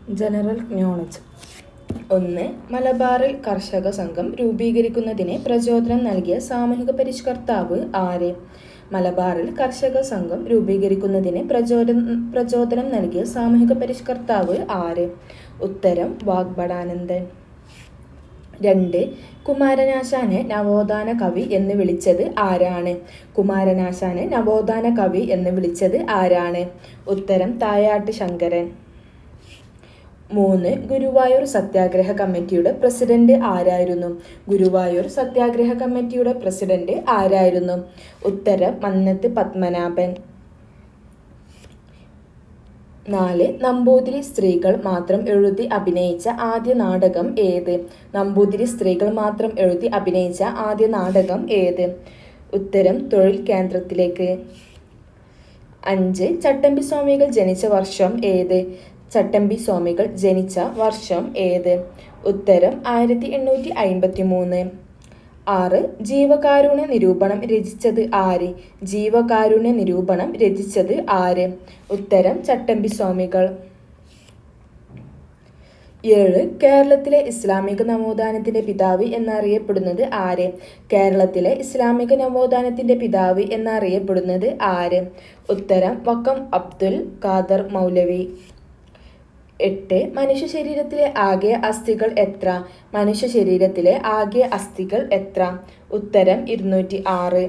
General knowledge. 1. മലബാറിൽ കർഷക സംഘം രൂപീകരിക്കുന്നതിന് പ്രചോദനം നൽകിയ സാമൂഹിക പരിഷ്കർത്താവ് ആര്? മലബാറിൽ കർഷക സംഘം രൂപീകരിക്കുന്നതിന് പ്രചോദനം നൽകിയ സാമൂഹിക പരിഷ്കർത്താവ് ആര്? ഉത്തരം വാഗ്ഭടാനന്ദൻ. 2. കുമാരനാശാനെ നവോത്ഥാന കവി എന്ന് വിളിച്ചത് ആരാണ്? കുമാരനാശാനെ നവോത്ഥാന കവി എന്ന് വിളിച്ചത് ആരാണ്? ഉത്തരം തായാട്ട് ശങ്കരൻ. 3. ഗുരുവായൂർ സത്യാഗ്രഹ കമ്മിറ്റിയുടെ പ്രസിഡന്റ് ആരായിരുന്നു? ഗുരുവായൂർ സത്യാഗ്രഹ കമ്മിറ്റിയുടെ പ്രസിഡന്റ് ആരായിരുന്നു? ഉത്തരം മന്നത്ത് പത്മനാഭൻ. 4. നമ്പൂതിരി സ്ത്രീകൾ മാത്രം എഴുതി അഭിനയിച്ച ആദ്യ നാടകം ഏത്? നമ്പൂതിരി സ്ത്രീകൾ മാത്രം എഴുതി അഭിനയിച്ച ആദ്യ നാടകം ഏത്? ഉത്തരം തൊഴിൽ കേന്ദ്രത്തിലേക്ക്. 5. ചട്ടമ്പി സ്വാമികൾ ജനിച്ച വർഷം ഏത്? ചട്ടമ്പി സ്വാമികൾ ജനിച്ച വർഷം ഏത്? ഉത്തരം 1853. 6. ജീവകാരുണ്യ നിരൂപണം രചിച്ചത് ആര്? ജീവകാരുണ്യ നിരൂപണം രചിച്ചത് ആര്? ഉത്തരം ചട്ടമ്പി സ്വാമികൾ. 7. കേരളത്തിലെ ഇസ്ലാമിക നവോത്ഥാനത്തിന്റെ പിതാവ് എന്നറിയപ്പെടുന്നത് ആര്? കേരളത്തിലെ ഇസ്ലാമിക നവോത്ഥാനത്തിന്റെ പിതാവ് എന്നറിയപ്പെടുന്നത് ആര്? ഉത്തരം വക്കം അബ്ദുൽ ഖാദർ മൗലവി. 8. മനുഷ്യ ശരീരത്തിലെ ആകെ അസ്ഥികൾ എത്ര? മനുഷ്യ ശരീരത്തിലെ ആകെ അസ്ഥികൾ എത്ര? ഉത്തരം 206.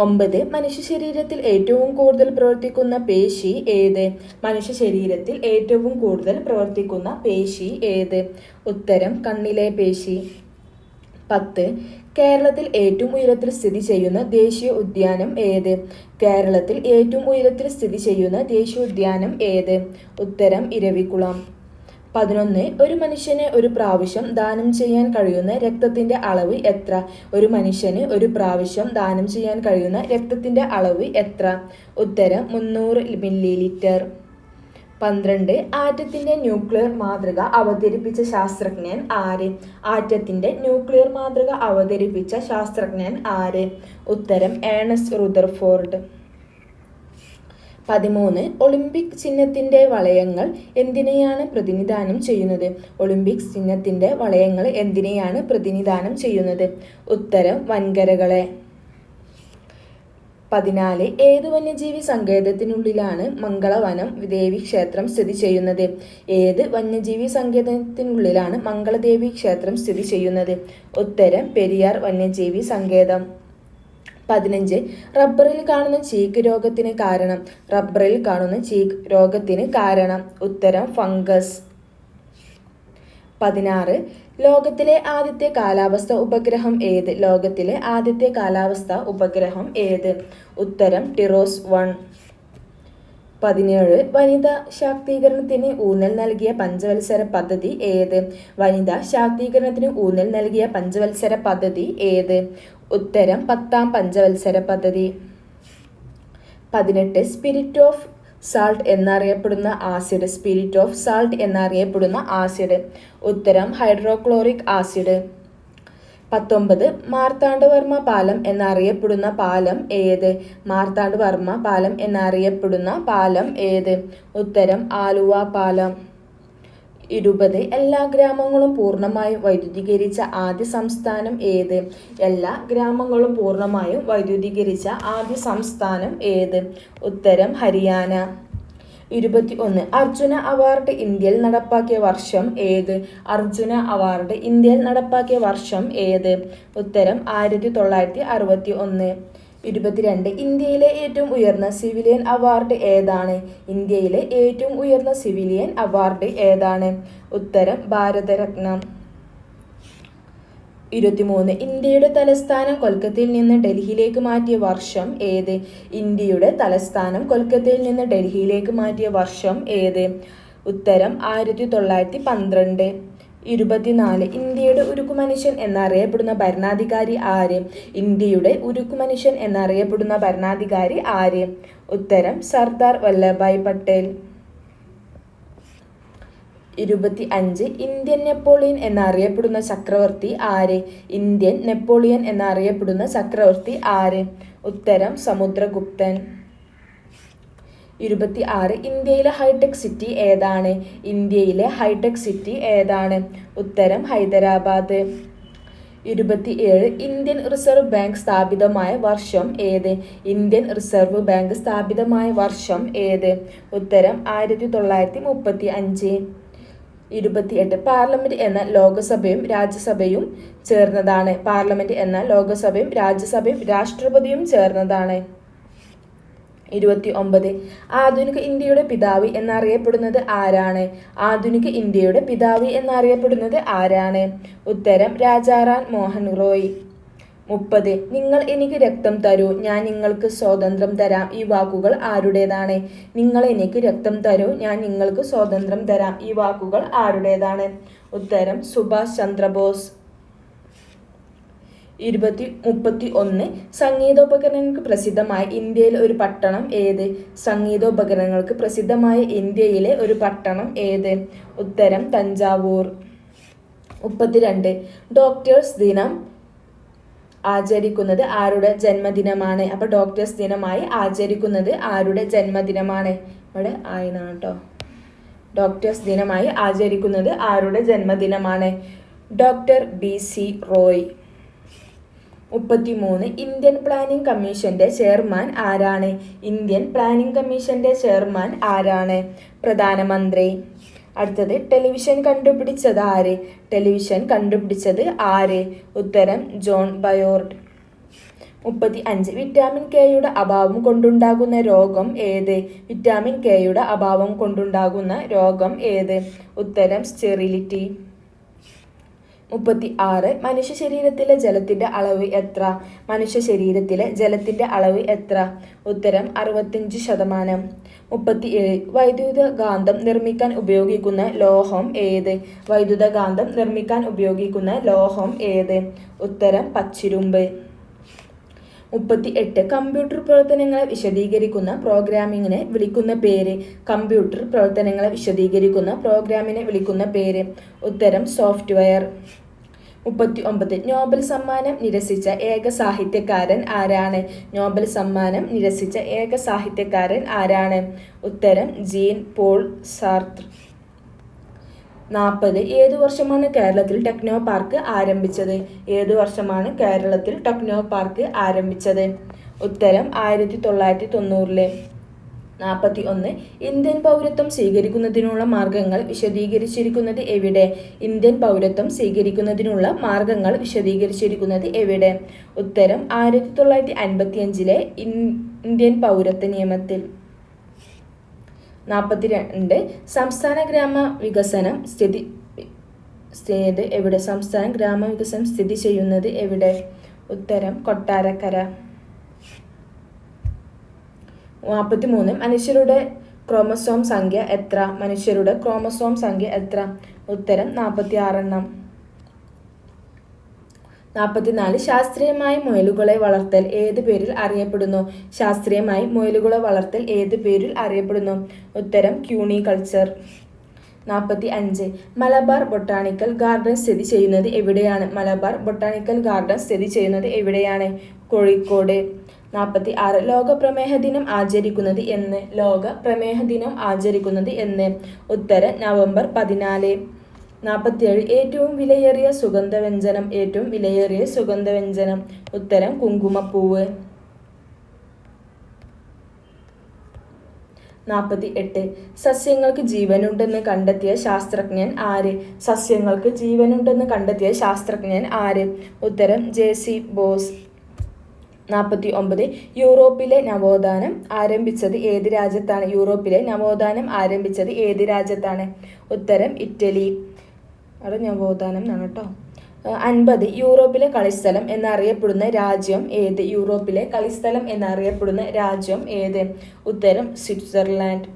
9. മനുഷ്യ ശരീരത്തിൽ ഏറ്റവും കൂടുതൽ പ്രവർത്തിക്കുന്ന പേശി ഏത്? മനുഷ്യ ശരീരത്തിൽ ഏറ്റവും കൂടുതൽ പ്രവർത്തിക്കുന്ന പേശി ഏത്? ഉത്തരം കണ്ണിലെ പേശി. 10. കേരളത്തിൽ ഏറ്റവും ഉയരത്തിൽ സ്ഥിതി ചെയ്യുന്ന ദേശീയ ഉദ്യാനം ഏത്? കേരളത്തിൽ ഏറ്റവും ഉയരത്തിൽ സ്ഥിതി ചെയ്യുന്ന ദേശീയോദ്യാനം ഏത്? ഉത്തരം ഇരവികുളം. 11. ഒരു മനുഷ്യന് ഒരു പ്രാവശ്യം ദാനം ചെയ്യാൻ കഴിയുന്ന രക്തത്തിന്റെ അളവ് എത്ര? ഒരു മനുഷ്യന് ഒരു പ്രാവശ്യം ദാനം ചെയ്യാൻ കഴിയുന്ന രക്തത്തിന്റെ അളവ് എത്ര? ഉത്തരം 300 മില്ലിലിറ്റർ. 12. ആറ്റത്തിന്റെ ന്യൂക്ലിയർ മാതൃക അവതരിപ്പിച്ച ശാസ്ത്രജ്ഞൻ ആര്? ആറ്റത്തിന്റെ ന്യൂക്ലിയർ മാതൃക അവതരിപ്പിച്ച ശാസ്ത്രജ്ഞൻ ആര്? ഉത്തരം ഏണസ്റ്റ് റുദർഫോർഡ്. 13. ഒളിമ്പിക് ചിഹ്നത്തിന്റെ വളയങ്ങൾ എന്തിനെയാണ് പ്രതിനിധാനം ചെയ്യുന്നത്? ഒളിമ്പിക് ചിഹ്നത്തിന്റെ വളയങ്ങൾ എന്തിനെയാണ് പ്രതിനിധാനം ചെയ്യുന്നത്? ഉത്തരം വൻകരകളെ. 14. ഏത് വന്യജീവി സങ്കേതത്തിനുള്ളിലാണ് മംഗളവനം ദേവി ക്ഷേത്രം സ്ഥിതി ചെയ്യുന്നത്? ഏത് വന്യജീവി സങ്കേതത്തിനുള്ളിലാണ് മംഗളദേവി ക്ഷേത്രം സ്ഥിതി ചെയ്യുന്നത്? ഉത്തരം പെരിയാർ വന്യജീവി സങ്കേതം. 15. റബ്ബറിൽ കാണുന്ന ചീക്ക് രോഗത്തിന് കാരണം? റബ്ബറിൽ കാണുന്ന ചീക്ക് രോഗത്തിന് കാരണം? ഉത്തരം ഫംഗസ്. 16. ലോകത്തിലെ ആദ്യത്തെ കാലാവസ്ഥ ഉപഗ്രഹം ഏത്? ലോകത്തിലെ ആദ്യത്തെ കാലാവസ്ഥ ഉപഗ്രഹം ഏത്? ഉത്തരം ടിറോസ് 1. 17. വനിതാ ശാക്തീകരണത്തിന് ഊന്നൽ നൽകിയ പഞ്ചവത്സര പദ്ധതി ഏത്? വനിതാ ശാക്തീകരണത്തിന് ഊന്നൽ നൽകിയ പഞ്ചവത്സര പദ്ധതി ഏത്? ഉത്തരം 10ാം പഞ്ചവത്സര പദ്ധതി. 18. സ്പിരിറ്റ് ഓഫ് സാൾട്ട് എന്നറിയപ്പെടുന്ന ആസിഡ്? സ്പിരിറ്റ് ഓഫ് സാൾട്ട് എന്നറിയപ്പെടുന്ന ആസിഡ്? ഉത്തരം ഹൈഡ്രോക്ലോറിക് ആസിഡ്. 19. മാർത്താണ്ഡവർമ്മ പാലം എന്നറിയപ്പെടുന്ന പാലം ഏത്? മാർത്താണ്ഡവർമ്മ പാലം എന്നറിയപ്പെടുന്ന പാലം ഏത്? ഉത്തരം ആലുവ പാലം. 20. എല്ലാ ഗ്രാമങ്ങളും പൂർണ്ണമായും വൈദ്യുതീകരിച്ച ആദ്യ സംസ്ഥാനം ഏത്? എല്ലാ ഗ്രാമങ്ങളും പൂർണ്ണമായും വൈദ്യുതീകരിച്ച ആദ്യ സംസ്ഥാനം ഏത്? ഉത്തരം ഹരിയാന. 21. അർജുന അവാർഡ് ഇന്ത്യയിൽ നടപ്പാക്കിയ വർഷം ഏത്? അർജുന അവാർഡ് ഇന്ത്യയിൽ നടപ്പാക്കിയ വർഷം ഏത്? ഉത്തരം 1961. 22. ഇന്ത്യയിലെ ഏറ്റവും ഉയർന്ന സിവിലിയൻ അവാർഡ് ഏതാണ്? ഇന്ത്യയിലെ ഏറ്റവും ഉയർന്ന സിവിലിയൻ അവാർഡ് ഏതാണ്? ഉത്തരം ഭാരതരത്നം. 23. ഇന്ത്യയുടെ തലസ്ഥാനം കൊൽക്കത്തയിൽ നിന്ന് ഡൽഹിയിലേക്ക് മാറ്റിയ വർഷം ഏത്? ഇന്ത്യയുടെ തലസ്ഥാനം കൊൽക്കത്തയിൽ നിന്ന് ഡൽഹിയിലേക്ക് മാറ്റിയ വർഷം ഏത്? ഉത്തരം 1912. 24. ഇന്ത്യയുടെ ഉരുക്കുമനുഷ്യൻ എന്നറിയപ്പെടുന്ന ഭരണാധികാരി ആര്? ഇന്ത്യയുടെ ഉരുക്കുമനുഷ്യൻ എന്നറിയപ്പെടുന്ന ഭരണാധികാരി ആര്? ഉത്തരം സർദാർ വല്ലഭായ് പട്ടേൽ. 25. ഇന്ത്യൻ നെപ്പോളിയൻ എന്നറിയപ്പെടുന്ന ചക്രവർത്തി ആര്? ഇന്ത്യൻ നെപ്പോളിയൻ എന്നറിയപ്പെടുന്ന ചക്രവർത്തി ആര്? ഉത്തരം സമുദ്രഗുപ്തൻ. 26 ഇന്ത്യയിലെ ഹൈടെക് സിറ്റി ഏതാണ്? ഇന്ത്യയിലെ ഹൈടെക് സിറ്റി ഏതാണ്? ഉത്തരം ഹൈദരാബാദ്. 27 ഇന്ത്യൻ റിസർവ് ബാങ്ക് സ്ഥാപിതമായ വർഷം ഏത്? ഇന്ത്യൻ റിസർവ് ബാങ്ക് സ്ഥാപിതമായ വർഷം ഏത്? ഉത്തരം 1935. 28 പാർലമെന്റ് എന്ന ലോകസഭയും രാജ്യസഭയും ചേർന്നതാണ്. പാർലമെന്റ് എന്ന ലോകസഭയും രാജ്യസഭയും രാഷ്ട്രപതിയും ചേർന്നതാണ്. 29 ആധുനിക ഇന്ത്യയുടെ പിതാവ് എന്നറിയപ്പെടുന്നത് ആരാണ്? ആധുനിക ഇന്ത്യയുടെ പിതാവ് എന്നറിയപ്പെടുന്നത് ആരാണ്? ഉത്തരം രാജാറാം മോഹൻ റോയ്. 30 നിങ്ങൾ എനിക്ക് രക്തം തരൂ, ഞാൻ നിങ്ങൾക്ക് സ്വാതന്ത്ര്യം തരാം. ഈ വാക്കുകൾ ആരുടേതാണ്? നിങ്ങൾ എനിക്ക് രക്തം തരൂ, ഞാൻ നിങ്ങൾക്ക് സ്വാതന്ത്ര്യം തരാം. ഈ വാക്കുകൾ ആരുടേതാണ്? ഉത്തരം സുഭാഷ് ചന്ദ്രബോസ്. 31 സംഗീതോപകരണങ്ങൾക്ക് പ്രസിദ്ധമായ ഇന്ത്യയിലെ ഒരു പട്ടണം ഏത്? സംഗീതോപകരണങ്ങൾക്ക് പ്രസിദ്ധമായ ഇന്ത്യയിലെ ഒരു പട്ടണം ഏത്? ഉത്തരം തഞ്ചാവൂർ. 32 ഡോക്ടേഴ്സ് ദിനം ആചരിക്കുന്നത് ആരുടെ ജന്മദിനമാണ്? അപ്പോൾ ഡോക്ടേഴ്സ് ദിനമായി ആചരിക്കുന്നത് ആരുടെ ജന്മദിനമാണ്? ഇവിടെ ആയതാണ് കേട്ടോ. ഡോക്ടേഴ്സ് ദിനമായി ആചരിക്കുന്നത് ആരുടെ ജന്മദിനമാണ്? Doctor BC Roy. 33 Indian planning കമ്മീഷന്റെ ചെയർമാൻ ആരാണ്? ഇന്ത്യൻ പ്ലാനിംഗ് കമ്മീഷന്റെ ചെയർമാൻ ആരാണ്? പ്രധാനമന്ത്രി. അടുത്തത് ടെലിവിഷൻ കണ്ടുപിടിച്ചത് ആര്? ടെലിവിഷൻ കണ്ടുപിടിച്ചത് ആര്? ഉത്തരം ജോൺ ബയോർഡ്. 35 വിറ്റാമിൻ കെയുടെ അഭാവം കൊണ്ടുണ്ടാകുന്ന രോഗം ഏത്? വിറ്റാമിൻ കെയുടെ അഭാവം കൊണ്ടുണ്ടാകുന്ന രോഗം ഏത്? ഉത്തരം സ്റ്റെറിലിറ്റി. 36 മനുഷ്യ ശരീരത്തിലെ ജലത്തിന്റെ അളവ് എത്ര? മനുഷ്യ ശരീരത്തിലെ ജലത്തിന്റെ അളവ് എത്ര? ഉത്തരം 65%. 37 വൈദ്യുതകാന്തം നിർമ്മിക്കാൻ ഉപയോഗിക്കുന്ന ലോഹം ഏത്? വൈദ്യുതകാന്തം നിർമ്മിക്കാൻ ഉപയോഗിക്കുന്ന ലോഹം ഏത്? ഉത്തരം പച്ചിരുമ്പ്. 38 കമ്പ്യൂട്ടർ പ്രവർത്തനങ്ങളെ വിശദീകരിക്കുന്ന പ്രോഗ്രാമിങ്ങിനെ വിളിക്കുന്ന പേര്? കമ്പ്യൂട്ടർ പ്രവർത്തനങ്ങളെ വിശദീകരിക്കുന്ന പ്രോഗ്രാമിനെ വിളിക്കുന്ന പേര്? ഉത്തരം സോഫ്റ്റ്വെയർ. 39 നോബൽ സമ്മാനം നിരസിച്ച ഏക സാഹിത്യകാരൻ ആരാണ്? നോബൽ സമ്മാനം നിരസിച്ച ഏക സാഹിത്യകാരൻ ആരാണ്? ഉത്തരം ജീൻ പോൾ സാർത്ർ. 40 ഏതു വർഷമാണ് കേരളത്തിൽ ടെക്നോ പാർക്ക് ആരംഭിച്ചത്? ഏതു വർഷമാണ് കേരളത്തിൽ ടെക്നോ പാർക്ക് ആരംഭിച്ചത്? ഉത്തരം 1990. 41 ഇന്ത്യൻ പൗരത്വം സ്വീകരിക്കുന്നതിനുള്ള മാർഗങ്ങൾ വിശദീകരിച്ചിരിക്കുന്നത് എവിടെ? ഇന്ത്യൻ പൗരത്വം സ്വീകരിക്കുന്നതിനുള്ള മാർഗങ്ങൾ വിശദീകരിച്ചിരിക്കുന്നത് എവിടെ? ഉത്തരം 1955 ഇന്ത്യൻ പൗരത്വ നിയമത്തിൽ. 42 സംസ്ഥാന ഗ്രാമ വികസനം സ്ഥിതി എവിടെ? സംസ്ഥാന ഗ്രാമവികസനം സ്ഥിതി ചെയ്യുന്നത് എവിടെ? ഉത്തരം കൊട്ടാരക്കര. 43 മനുഷ്യരുടെ ക്രോമസോം സംഖ്യ എത്ര? മനുഷ്യരുടെ ക്രോമസോം സംഖ്യ എത്ര? ഉത്തരം 46. 44 ശാസ്ത്രീയമായി മുയലുകളെ വളർത്തൽ ഏത് പേരിൽ അറിയപ്പെടുന്നു? ശാസ്ത്രീയമായി മുയലുകളെ വളർത്തൽ ഏത് പേരിൽ അറിയപ്പെടുന്നു? ഉത്തരം ക്യൂണികൾച്ചർ. 45 മലബാർ ബൊട്ടാണിക്കൽ ഗാർഡൻ സ്ഥിതി ചെയ്യുന്നത് എവിടെയാണ്? മലബാർ ബൊട്ടാണിക്കൽ ഗാർഡൻ സ്ഥിതി ചെയ്യുന്നത് എവിടെയാണ്? കോഴിക്കോട്. 46 ലോക പ്രമേഹ ദിനം ആചരിക്കുന്നത് എന്ന്? ലോക പ്രമേഹ ദിനം ആചരിക്കുന്നത് എന്ന്? ഉത്തരം നവംബർ 14. 47 ഏറ്റവും വിലയേറിയ സുഗന്ധവ്യഞ്ജനം? ഏറ്റവും വിലയേറിയ സുഗന്ധവ്യഞ്ജനം? ഉത്തരം കുങ്കുമപ്പൂവ്. 48 സസ്യങ്ങൾക്ക് ജീവനുണ്ടെന്ന് കണ്ടെത്തിയ ശാസ്ത്രജ്ഞൻ ആര്? സസ്യങ്ങൾക്ക് ജീവനുണ്ടെന്ന് കണ്ടെത്തിയ ശാസ്ത്രജ്ഞൻ ആര്? ഉത്തരം JC ബോസ്. 49 യൂറോപ്പിലെ നവോത്ഥാനം ആരംഭിച്ചത് ഏത് രാജ്യത്താണ്? യൂറോപ്പിലെ നവോത്ഥാനം ആരംഭിച്ചത് ഏത് രാജ്യത്താണ്? ഉത്തരം ഇറ്റലി. അവിടെ നവോത്ഥാനം എന്നാണ് കേട്ടോ. 50 യൂറോപ്പിലെ കളിസ്ഥലം എന്നറിയപ്പെടുന്ന രാജ്യം ഏത്? യൂറോപ്പിലെ കളിസ്ഥലം എന്നറിയപ്പെടുന്ന രാജ്യം ഏത്? ഉത്തരം സ്വിറ്റ്സർലാൻഡ്.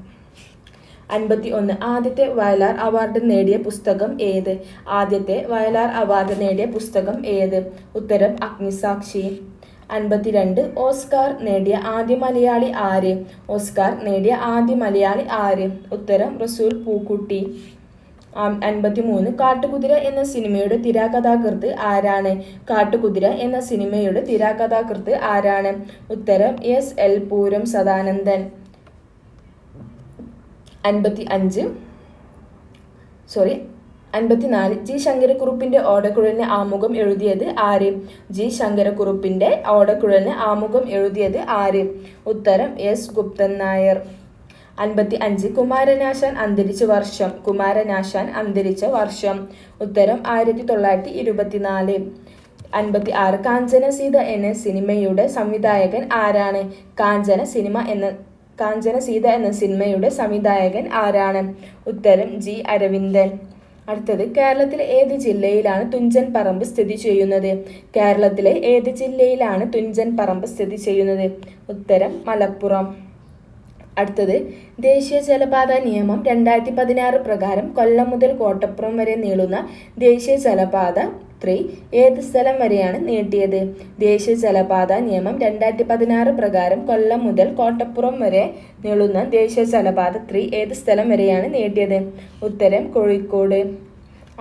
51 ആദ്യത്തെ വയലാർ അവാർഡ് നേടിയ പുസ്തകം ഏത്? ആദ്യത്തെ വയലാർ അവാർഡ് നേടിയ പുസ്തകം ഏത്? ഉത്തരം അഗ്നിസാക്ഷി. 52 ഓസ്കാർ നേടിയ ആദ്യ മലയാളി ആര്? ഓസ്കാർ നേടിയ ആദ്യ മലയാളി ആര്? ഉത്തരം റസൂൽ പൂക്കുട്ടി. 53 കാട്ടുകുതിര എന്ന സിനിമയുടെ തിരക്കഥാകൃത്ത് ആരാണ്? കാട്ടുകുതിര എന്ന സിനിമയുടെ തിരക്കഥാകൃത്ത് ആരാണ്? ഉത്തരം SL പൂരം സദാനന്ദൻ. 54 ജി ശങ്കരക്കുറുപ്പിന്റെ ഓടക്കുഴലിന് ആമുഖം എഴുതിയത് ആര്? ജി ശങ്കരക്കുറുപ്പിന്റെ ഓടക്കുഴലിന് ആമുഖം എഴുതിയത് ആര്? ഉത്തരം എസ് ഗുപ്തൻ നായർ. 55 കുമാരനാശാൻ അന്തരിച്ച വർഷം. കുമാരനാശാൻ അന്തരിച്ച വർഷം. ഉത്തരം 1924. 56 കാഞ്ചന സീത എന്ന സിനിമയുടെ സംവിധായകൻ ആരാണ്? കാഞ്ചന സീത എന്ന സിനിമയുടെ സംവിധായകൻ ആരാണ്? ഉത്തരം ജി അരവിന്ദൻ. അടുത്തത് കേരളത്തിലെ ഏത് ജില്ലയിലാണ് തുഞ്ചൻ പറമ്പ് സ്ഥിതി ചെയ്യുന്നത്? കേരളത്തിലെ ഏത് ജില്ലയിലാണ് തുഞ്ചൻ പറമ്പ് സ്ഥിതി ചെയ്യുന്നത്? ഉത്തരം മലപ്പുറം. അടുത്തത് ദേശീയ ജലപാത നിയമം 2016 പ്രകാരം കൊല്ലം മുതൽ കോട്ടപ്പുറം വരെ നീളുന്ന ദേശീയ ജലപാത 3 ഏത് സ്ഥലം വരെയാണ് നീട്ടിയത്? ദേശീയ ജലപാത നിയമം 2016 പ്രകാരം കൊല്ലം മുതൽ കോട്ടപ്പുറം വരെ നീളുന്ന ദേശീയ ജലപാത 3 ഏത് സ്ഥലം വരെയാണ് നീട്ടിയത്? ഉത്തരം കോഴിക്കോട്.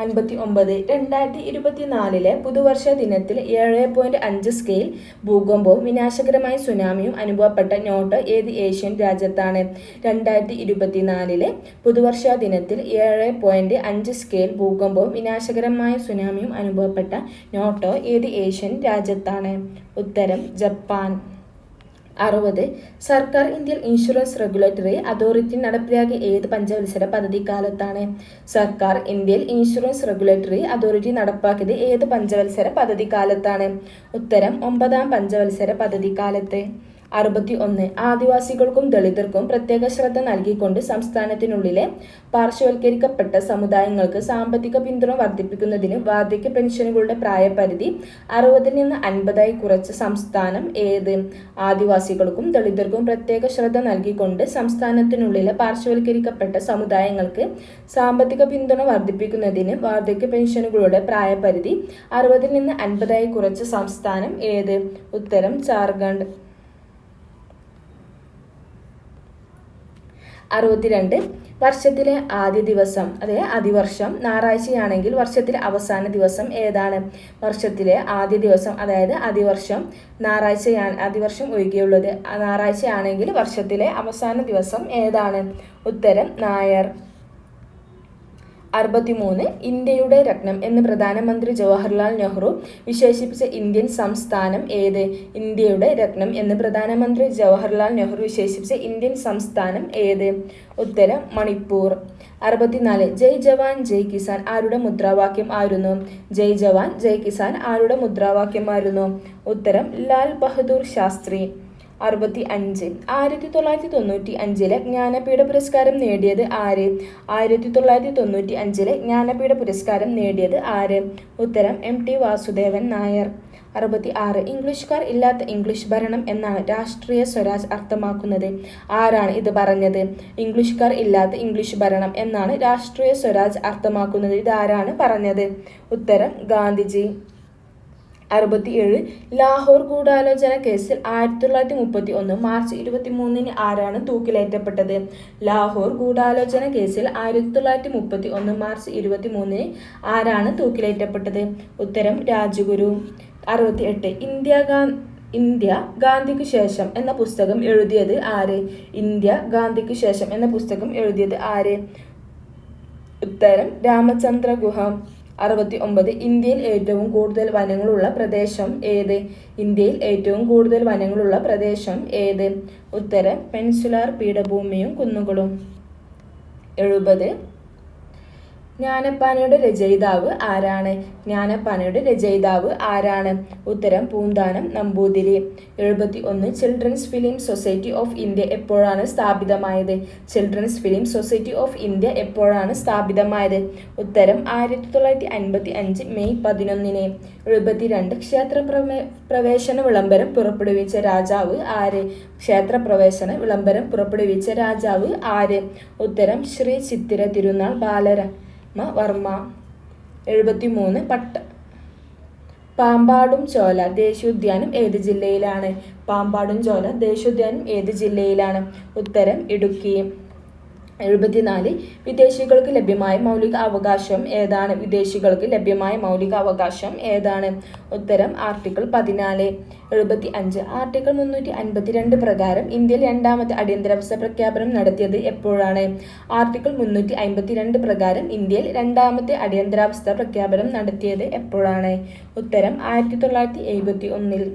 59 2024 പുതുവർഷ ദിനത്തിൽ 7.5 സ്കെയിൽ ഭൂകമ്പവും വിനാശകരമായ സുനാമിയും അനുഭവപ്പെട്ട നോട്ട് ഏത് ഏഷ്യൻ രാജ്യത്താണ്? 2024 പുതുവർഷ ദിനത്തിൽ 7.5 സ്കെയിൽ ഭൂകമ്പവും വിനാശകരമായ സുനാമിയും അനുഭവപ്പെട്ട നോട്ട് ഏത് ഏഷ്യൻ രാജ്യത്താണ്? ഉത്തരം ജപ്പാൻ. 60 സർക്കാർ ഇന്ത്യൻ ഇൻഷുറൻസ് റെഗുലേറ്ററി അതോറിറ്റി നടപ്പിലാക്കിയ ഏത് പഞ്ചവത്സര പദ്ധതി കാലത്താണ്? സർക്കാർ ഇന്ത്യൻ ഇൻഷുറൻസ് റെഗുലേറ്ററി അതോറിറ്റി നടപ്പാക്കിയത് ഏത് പഞ്ചവത്സര പദ്ധതി കാലത്താണ്? ഉത്തരം 9ാം പഞ്ചവത്സര പദ്ധതി കാലത്ത്. 61 ആദിവാസികൾക്കും ദളിതർക്കും പ്രത്യേക ശ്രദ്ധ നൽകിക്കൊണ്ട് സംസ്ഥാനത്തിനുള്ളിലെ പാർശ്വവൽക്കരിക്കപ്പെട്ട സമുദായങ്ങൾക്ക് സാമ്പത്തിക പിന്തുണ വർദ്ധിപ്പിക്കുന്നതിന് വാർദ്ധക്യ പെൻഷനുകളുടെ പ്രായപരിധി 60 നിന്ന് 50 കുറച്ച സംസ്ഥാനം ഏത്? ആദിവാസികൾക്കും ദളിതർക്കും പ്രത്യേക ശ്രദ്ധ നൽകിക്കൊണ്ട് സംസ്ഥാനത്തിനുള്ളിലെ പാർശ്വവൽക്കരിക്കപ്പെട്ട സമുദായങ്ങൾക്ക് സാമ്പത്തിക പിന്തുണ വർദ്ധിപ്പിക്കുന്നതിന് വാർദ്ധക്യ പെൻഷനുകളുടെ പ്രായപരിധി 60 നിന്ന് 50 കുറച്ച സംസ്ഥാനം ഏത്? ഉത്തരം ജാർഖണ്ഡ്. 62 വർഷത്തിലെ ആദ്യ ദിവസം അതിവർഷം ഞായറാഴ്ചയാണെങ്കിൽ വർഷത്തിലെ അവസാന ദിവസം ഏതാണ്? വർഷത്തിലെ ആദ്യ ദിവസം അതിവർഷം അതിവർഷം ഒഴികെയുള്ളത് ഞായറാഴ്ചയാണെങ്കിൽ വർഷത്തിലെ അവസാന ദിവസം ഏതാണ്? ഉത്തരം ഞായർ. 63 ഇന്ത്യയുടെ രത്നം എന്ന് പ്രധാനമന്ത്രി ജവഹർലാൽ നെഹ്റു വിശേഷിപ്പിച്ച ഇന്ത്യൻ സംസ്ഥാനം ഏത്? ഇന്ത്യയുടെ രത്നം എന്ന് പ്രധാനമന്ത്രി ജവഹർലാൽ നെഹ്റു വിശേഷിപ്പിച്ച ഇന്ത്യൻ സംസ്ഥാനം ഏത്? ഉത്തരം മണിപ്പൂർ. 64 ജയ് ജവാൻ ജയ് കിസാൻ ആരുടെ മുദ്രാവാക്യം ആയിരുന്നു? ജയ് ജവാൻ ജയ് കിസാൻ ആരുടെ മുദ്രാവാക്യമായിരുന്നു? ഉത്തരം ലാൽ ബഹദൂർ ശാസ്ത്രി. 65 1995 ജ്ഞാനപീഠ പുരസ്കാരം നേടിയത് ആര്? 1995 ജ്ഞാനപീഠ പുരസ്കാരം നേടിയത് ആര്? ഉത്തരം എം ടി വാസുദേവൻ നായർ. 66 ഇംഗ്ലീഷുകാർ ഇല്ലാത്ത ഇംഗ്ലീഷ് ഭരണം എന്നാണ് രാഷ്ട്രീയ സ്വരാജ് അർത്ഥമാക്കുന്നത്. ആരാണ് ഇത് പറഞ്ഞത്? ഇംഗ്ലീഷുകാർ ഇല്ലാത്ത ഇംഗ്ലീഷ് ഭരണം എന്നാണ് രാഷ്ട്രീയ സ്വരാജ് അർത്ഥമാക്കുന്നത്. ഇതാരാണ് പറഞ്ഞത്? ഉത്തരം ഗാന്ധിജി. 67 ലാഹോർ ഗൂഢാലോചന കേസിൽ 1931 മാർച്ച് 23 ആരാണ് തൂക്കിലേറ്റപ്പെട്ടത്? ലാഹോർ ഗൂഢാലോചന കേസിൽ 1931 മാർച്ച് 23 ആരാണ് തൂക്കിലേറ്റപ്പെട്ടത്? ഉത്തരം രാജഗുരു. 68 ഇന്ത്യ ഗാന്ധിക്കു ശേഷം എന്ന പുസ്തകം എഴുതിയത് ആര്? ഇന്ത്യ ഗാന്ധിക്കു ശേഷം എന്ന പുസ്തകം എഴുതിയത് ആര്? ഉത്തരം രാമചന്ദ്ര ഗുഹ. 69 ഇന്ത്യയിൽ ഏറ്റവും കൂടുതൽ വനങ്ങളുള്ള പ്രദേശം ഏത്? ഇന്ത്യയിൽ ഏറ്റവും കൂടുതൽ വനങ്ങളുള്ള പ്രദേശം ഏത്? ഉത്തരം പെൻസുലാർ പീഠഭൂമിയും കുന്നുകളും. 70 ജ്ഞാനപ്പാനയുടെ രചയിതാവ് ആരാണ്? ജ്ഞാനപ്പാനയുടെ രചയിതാവ് ആരാണ്? ഉത്തരം Poonthanam Namboothiri. 71 children's film society of India എപ്പോഴാണ് സ്ഥാപിതമായത്? Children's film society of India എപ്പോഴാണ് സ്ഥാപിതമായത്? ഉത്തരം 1955 മെയ് 11. 72 ക്ഷേത്ര പ്രവേശന വിളംബരം പുറപ്പെടുവിച്ച രാജാവ് ആര്? ക്ഷേത്രപ്രവേശന വിളംബരം പുറപ്പെടുവിച്ച രാജാവ് ആര്? ഉത്തരം ശ്രീ ചിത്തിര തിരുനാൾ ബാലരാമവർമ്മ. 73 പാമ്പാടും ചോല ദേശീയോദ്യാനം ഏത് ജില്ലയിലാണ്? പാമ്പാടും ചോല ദേശീയോദ്യാനം ഏത് ജില്ലയിലാണ്? ഉത്തരം ഇടുക്കി. 74 വിദേശികൾക്ക് ലഭ്യമായ മൗലിക അവകാശം ഏതാണ്? വിദേശികൾക്ക് ലഭ്യമായ മൗലിക അവകാശം ഏതാണ്? ഉത്തരം ആർട്ടിക്കിൾ 14. 75 ആർട്ടിക്കിൾ 352 പ്രകാരം ഇന്ത്യയിൽ രണ്ടാമത്തെ അടിയന്തരാവസ്ഥ പ്രഖ്യാപനം നടത്തിയത് എപ്പോഴാണ്? ആർട്ടിക്കിൾ 352 പ്രകാരം ഇന്ത്യയിൽ രണ്ടാമത്തെ അടിയന്തരാവസ്ഥ പ്രഖ്യാപനം നടത്തിയത് എപ്പോഴാണ്? ഉത്തരം 1971.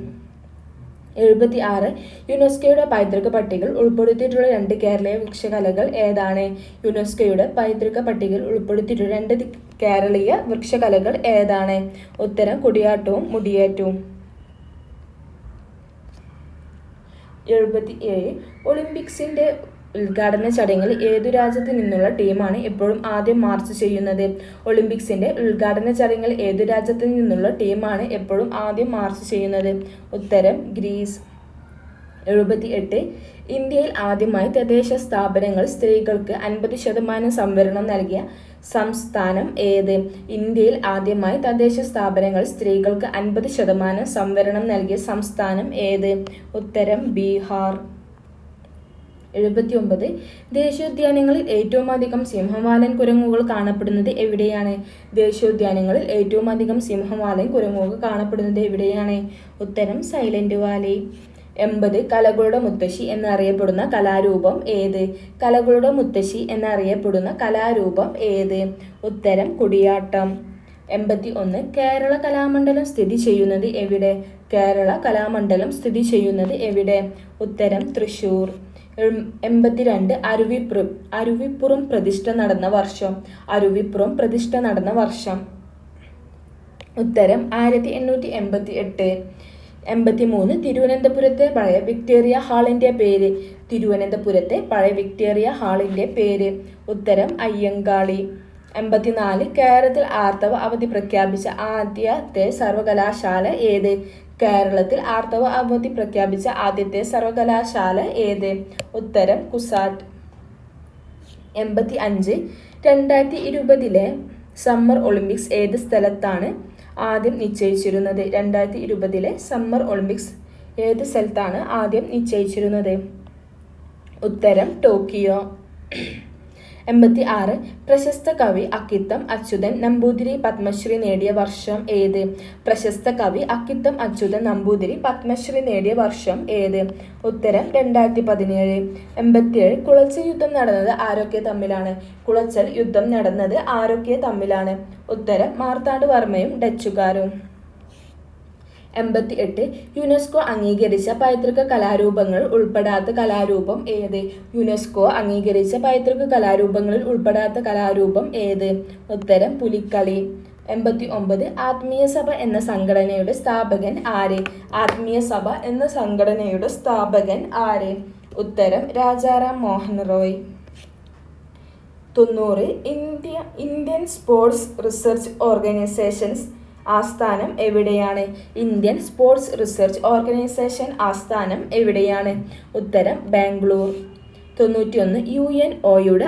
76 യുനെസ്കോയുടെ പൈതൃക പട്ടികയിൽ ഉൾപ്പെടുത്തിയിട്ടുള്ള 2 കേരളീയ വൃക്ഷകലകൾ ഏതാണ്? യുനെസ്കോയുടെ പൈതൃക പട്ടികയിൽ ഉൾപ്പെടുത്തിയിട്ടുള്ള 2 കേരളീയ വൃക്ഷകലകൾ ഏതാണ്? ഉത്തരം കൂടിയാട്ടവും മുടിയേറ്റവും. 77 ഒളിമ്പിക്സിന്റെ ഉദ്ഘാടന ചടങ്ങിൽ ഏതു രാജ്യത്ത് നിന്നുള്ള ടീമാണ് എപ്പോഴും ആദ്യം മാർച്ച് ചെയ്യുന്നത്? ഒളിമ്പിക്സിന്റെ ഉദ്ഘാടന ചടങ്ങിൽ ഏതു രാജ്യത്ത് നിന്നുള്ള ടീമാണ് എപ്പോഴും ആദ്യം മാർച്ച് ചെയ്യുന്നത്? ഉത്തരം ഗ്രീസ്. 78 ഇന്ത്യയിൽ ആദ്യമായി തദ്ദേശ സ്ഥാപനങ്ങൾ സ്ത്രീകൾക്ക് 50% സംവരണം നൽകിയ സംസ്ഥാനം ഏത്? ഇന്ത്യയിൽ ആദ്യമായി തദ്ദേശ സ്ഥാപനങ്ങൾ സ്ത്രീകൾക്ക് 50% സംവരണം നൽകിയ സംസ്ഥാനം ഏത്? ഉത്തരം ബീഹാർ. 79 ദേശീയോദ്യാനങ്ങളിൽ ഏറ്റവും അധികം സിംഹവാലൻ കുരങ്ങുകൾ കാണപ്പെടുന്നത് എവിടെയാണ്? ദേശീയോദ്യാനങ്ങളിൽ ഏറ്റവും അധികം സിംഹവാലൻ കുരങ്ങുകൾ കാണപ്പെടുന്നത് എവിടെയാണ്? ഉത്തരം സൈലന്റ് വാലി. 80 കലകളുടെ മുത്തശ്ശി എന്നറിയപ്പെടുന്ന കലാരൂപം ഏത്? കലകളുടെ മുത്തശ്ശി എന്നറിയപ്പെടുന്ന കലാരൂപം ഏത്? ഉത്തരം കൂടിയാട്ടം. 81 കേരള കലാമണ്ഡലം സ്ഥിതി ചെയ്യുന്നത് എവിടെ? കേരള കലാമണ്ഡലം സ്ഥിതി ചെയ്യുന്നത് എവിടെ? ഉത്തരം തൃശ്ശൂർ. 82 അരുവിപ്പുറം പ്രതിഷ്ഠ നടന്ന വർഷം? അരുവിപ്പുറം പ്രതിഷ്ഠ നടന്ന വർഷം? ഉത്തരം 1888. 83 തിരുവനന്തപുരത്തെ പഴയ വിക്ടോറിയ ഹാളിന്റെ പേര്? തിരുവനന്തപുരത്തെ പഴയ വിക്ടോറിയ ഹാളിന്റെ പേര്? ഉത്തരം അയ്യങ്കാളി. 84 കേരളത്തിൽ ആർത്തവ അവധി പ്രഖ്യാപിച്ച ആദ്യത്തെ സർവകലാശാല ഏത്? കേരളത്തിൽ ആർത്തവ അവധി പ്രഖ്യാപിച്ച ആദ്യത്തെ സർവകലാശാല ഏത്? ഉത്തരം കുസാറ്റ്. 85 2020 സമ്മർ ഒളിമ്പിക്സ് ഏത് സ്ഥലത്താണ് ആദ്യം നിശ്ചയിച്ചിരുന്നത്? 2020 സമ്മർ ഒളിമ്പിക്സ് ഏത് സ്ഥലത്താണ് ആദ്യം നിശ്ചയിച്ചിരുന്നത്? ഉത്തരം ടോക്കിയോ. 86 പ്രശസ്ത കവി അക്കിത്തം അച്യുതൻ നമ്പൂതിരി പത്മശ്രീ നേടിയ വർഷം ഏത്? പ്രശസ്ത കവി അക്കിത്തം അച്യുതൻ നമ്പൂതിരി പത്മശ്രീ നേടിയ വർഷം ഏത്? ഉത്തരം 2017. 87 കുളച്ചൽ യുദ്ധം നടന്നത് ആരൊക്കെ തമ്മിലാണ്? കുളച്ചൽ യുദ്ധം നടന്നത് ആരൊക്കെ തമ്മിലാണ്? ഉത്തരം മാർത്താണ്ഡവർമ്മയും ഡച്ചുകാരും. 88 യുനെസ്കോ അംഗീകരിച്ച പൈതൃക കലാരൂപങ്ങളിൽ ഉൾപ്പെടാത്ത കലാരൂപം ഏത്? യുനെസ്കോ അംഗീകരിച്ച പൈതൃക കലാരൂപങ്ങളിൽ ഉൾപ്പെടാത്ത കലാരൂപം ഏത്? ഉത്തരം പുലിക്കളി. 89 ആത്മീയ സഭ എന്ന സംഘടനയുടെ സ്ഥാപകൻ ആര്? ആത്മീയ സഭ എന്ന സംഘടനയുടെ സ്ഥാപകൻ ആര്? ഉത്തരം Rajaram Mohan Roy. 90 Indian sports research organisations ആസ്ഥാനം എവിടെയാണ്? ഇന്ത്യൻ സ്പോർട്സ് റിസർച്ച് ഓർഗനൈസേഷൻ ആസ്ഥാനം എവിടെയാണ്? ഉത്തരം ബാംഗ്ലൂർ. 91 UNOയുടെ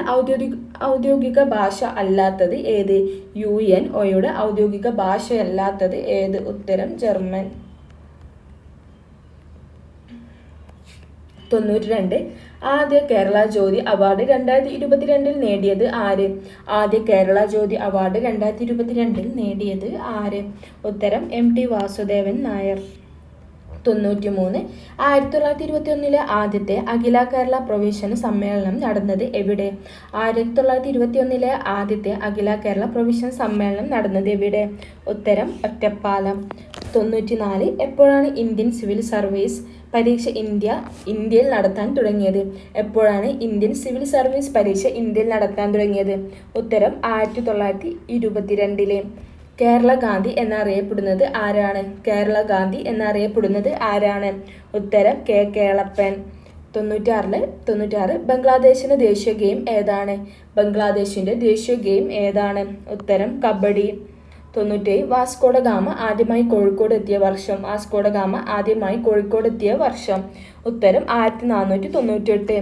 ഔദ്യോഗിക ഭാഷ അല്ലാത്തത് ഏത്? UNOയുടെ ഔദ്യോഗിക ഭാഷയല്ലാത്തത് ഏത്? ഉത്തരം ജർമ്മൻ. 92 ആദ്യ കേരള ജ്യോതി അവാർഡ് 2022 നേടിയത് ആര്? ആദ്യ കേരള ജ്യോതി അവാർഡ് 2022 നേടിയത് ആര്? ഉത്തരം MT വാസുദേവൻ നായർ. 93 1921 ആദ്യത്തെ അഖില കേരള പ്രവേശന സമ്മേളനം നടന്നത് എവിടെ? 1921 ആദ്യത്തെ അഖില കേരള പ്രവേശന സമ്മേളനം നടന്നത് എവിടെ? ഉത്തരം ഒറ്റപ്പാലം. 94 എപ്പോഴാണ് ഇന്ത്യൻ സിവിൽ സർവീസ് പരീക്ഷ ഇന്ത്യയിൽ നടത്താൻ തുടങ്ങിയത്? എപ്പോഴാണ് ഇന്ത്യൻ സിവിൽ സർവീസ് പരീക്ഷ ഇന്ത്യയിൽ നടത്താൻ തുടങ്ങിയത്? ഉത്തരം 1922. കേരള ഗാന്ധി എന്നറിയപ്പെടുന്നത് ആരാണ്? കേരള ഗാന്ധി എന്നറിയപ്പെടുന്നത് ആരാണ്? ഉത്തരം കേളപ്പൻ. 96 ബംഗ്ലാദേശിന്റെ ദേശീയ ഗെയിം ഏതാണ്? ബംഗ്ലാദേശിന്റെ ദേശീയ ഗെയിം ഏതാണ്? ഉത്തരം കബഡി. 97 വാസ്കോഡ ഗാമ ആദ്യമായി കോഴിക്കോട് എത്തിയ വർഷം? വാസ്കോഡ ഗാമ ആദ്യമായി കോഴിക്കോട് എത്തിയ വർഷം? ഉത്തരം 1498.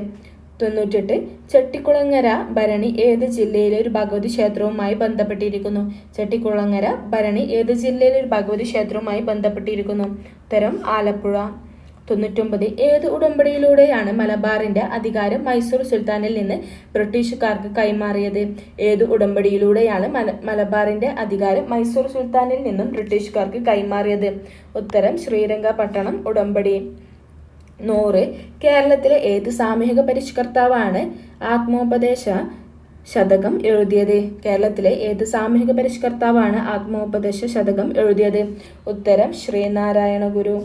98 ചെട്ടിക്കുളങ്ങര ഭരണി ഏത് ജില്ലയിലെ ഒരു ഭഗവതി ക്ഷേത്രവുമായി ബന്ധപ്പെട്ടിരിക്കുന്നു? ചെട്ടിക്കുളങ്ങര ഭരണി ഏത് ജില്ലയിലെ ഒരു ഭഗവതി ക്ഷേത്രവുമായി ബന്ധപ്പെട്ടിരിക്കുന്നു? ഉത്തരം ആലപ്പുഴ. 99. ഏത് ഉടമ്പടിയിലൂടെയാണ് മലബാറിന്റെ അധികാരം മൈസൂർ സുൽത്താനിൽ നിന്ന് ബ്രിട്ടീഷുകാർക്ക് കൈമാറിയത്? ഏത് ഉടമ്പടിയിലൂടെയാണ് മലബാറിന്റെ അധികാരം മൈസൂർ സുൽത്താനിൽ നിന്നും ബ്രിട്ടീഷുകാർക്ക് കൈമാറിയത്? ഉത്തരം ശ്രീരംഗപട്ടണം ഉടമ്പടി. 100. കേരളത്തിലെ ഏത് സാമൂഹിക പരിഷ്കർത്താവാണ് ആത്മോപദേശ ശതകം എഴുതിയത്? കേരളത്തിലെ ഏത് സാമൂഹിക പരിഷ്കർത്താവാണ് ആത്മോപദേശ ശതകം എഴുതിയത്? ഉത്തരം ശ്രീനാരായണ ഗുരു.